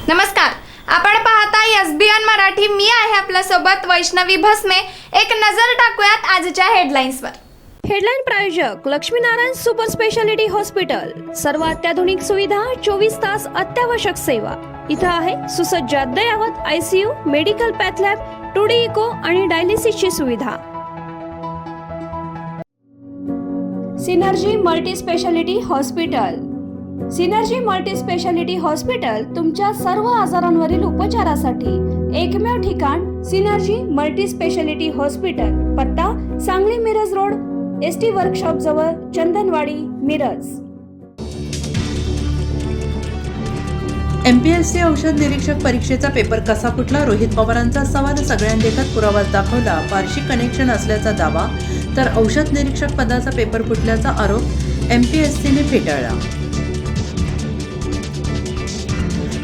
नमस्कार, आपण पाहताय एसबीएन मराठी। मी आहे आपल्या सोबत वैष्णवी भस्मे। एक नजर टाकूयात आजच्या हेडलाईन्सवर। हेडलाईन प्रायोजक लक्ष्मीनारायण सुपर स्पेशालिटी हॉस्पिटल। सर्व अत्याधुनिक सुविधा, 24 तास अत्यावश्यक सेवा। इथं आहे सुसज्ज अद्ययावत ICU, medical path lab, 2D echo आणि डायलिसिसची सुविधा। Synergy multi speciality hospital. Synergy multi speciality hospital तुमच्या सर्व आजारांवरील उपचारासाठी एकमेव ठिकाण सिनर्जी मल्टी स्पेशालिटी हॉस्पिटल। पत्ता Sangli Miraj road, ST workshop जवळ, चंदनवाडी, मिरज। एमपीएससी औषध निरीक्षक परीक्षेचा पेपर कसा फुटला? रोहित पवारांचा सवाल। सगळ्यांदेखत पुरावाच दाखवला, पारशी कनेक्शन असल्याचा दावा, तर औषध निरीक्षक पदाचा पेपर फुटल्याचा आरोप एमपीएससीने फेटाळला।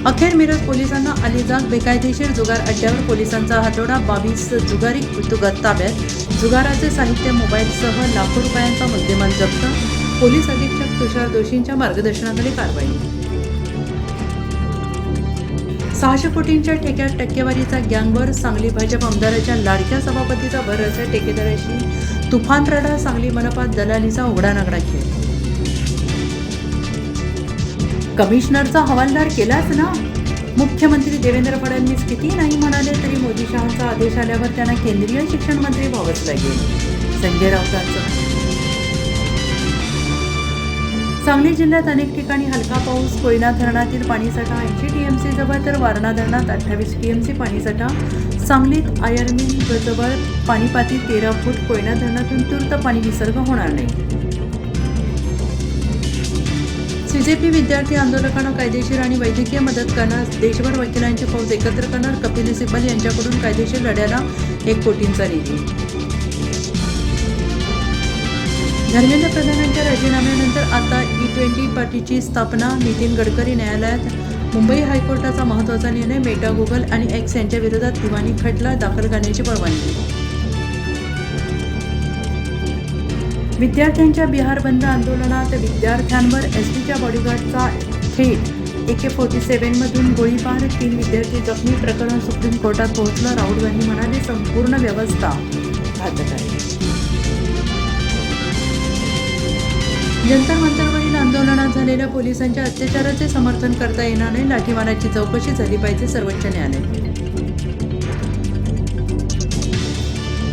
अखेर मिरज पोलिसांना आली जाग। बेकायदेशीर जुगार अड्ड्यावर पोलिसांचा हातोडा, 22 जुगारी ताब्यात। जुगाराचे साहित्य, मोबाईलसह लाखो रुपयांचा मुद्देमाल जप्त। पोलीस अधीक्षक तुषार दोशींच्या मार्गदर्शनाखाली कारवाई। 600 कोटींच्या ठेक्यात टक्केवारीचा गँगवर। सांगली भाजप आमदाराच्या लाडक्या सभापतीचा भरवसा, ठेकेदाराशी तुफान रडा। सांगली मनपात दलालीचा उघडा नागडा खेळ। कमिशनरचा हवालदार केलाच ना? मुख्यमंत्री देवेंद्र फडणवीस किती नाही म्हणाले तरी मोदी शहांचा आदेश आल्यावर त्यांना केंद्रीय शिक्षण मंत्री व्हावंच लागेल। संजय राऊतांचं। सांगली जिल्ह्यात अनेक ठिकाणी हलका पाऊस। कोयना धरणातील पाणीसाठा 80 टीएमसी जवळ, तर वारणा धरणात 28 टीएमसी पाणीसाठा। सांगलीत आयर्मिल जवळ पाणीपाती 13 फूट। कोयना धरणातून तूर्त पाणी विसर्ग होणार नाही। सीजेपी विद्यार्थी आंदोलकांना कायदेशीर आणि वैद्यकीय मदत करणार। देशभर वकिलांची फौज एकत्र करणार। कपिल सिब्बल यांच्याकडून कायदेशीर लढ्याला 1 कोटींचा निधी। धर्मेंद्र प्रधानांच्या राजीनाम्यानंतर आता E20 पार्टीची स्थापना। नितीन गडकरी न्यायालयात। मुंबई हायकोर्टाचा महत्त्वाचा निर्णय। मेटा, गुगल आणि एक्स यांच्या विरोधात दिवाणी खटला दाखल करण्याची परवानगी। विद्यार्थ्यांच्या बिहार बंद आंदोलनात विद्यार्थ्यांवर एसटीच्या बॉडीगार्डचा थेट AK-47 मधून गोळीबार। 3 विद्यार्थी जखमी। प्रकरण सुप्रीम कोर्टात पोहोचलं। राहुल गांधी म्हणाले, संपूर्ण व्यवस्था घातक आहे। जंतर मंतरवरील आंदोलनात झालेल्या पोलिसांच्या अत्याचाराचे समर्थन करता येणार नाही। लाठीमाराची चौकशी झाली पाहिजे, सर्वोच्च न्यायालय।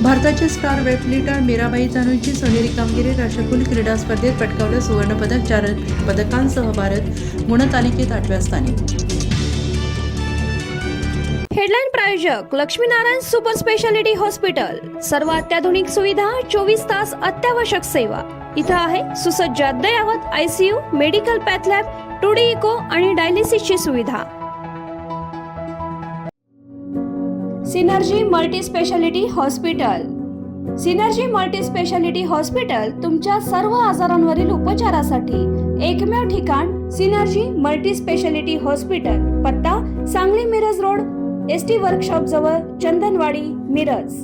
भारताचे स्टार वेटलिफ्टर मीराबाई चानूची सोनेरी कामगिरी। राष्ट्रकुल क्रीडा स्पर्धेत पटकावलं सुवर्णपदक। 4 पदकांसह भारत गुणतालिकेत 8व्या स्थानी। हेडलाईन प्रायोजक लक्ष्मीनारायण सुपर स्पेशालिटी हॉस्पिटल। सर्व अत्याधुनिक सुविधा, 24 तास अत्यावश्यक सेवा। इथं आहे सुसज्ज अद्ययावत ICU, medical path lab, 2D echo आणि डायलिसिसची सुविधा। Synergy multi speciality hospital. Synergy multi speciality hospital तुमच्या सर्व आजारांवरील उपचारासाठी एकमेव ठिकाण सिनर्जी मल्टी स्पेशालिटी हॉस्पिटल। पत्ता Sangli Miraj road, ST workshop जवळ, चंदनवाडी, मिरज।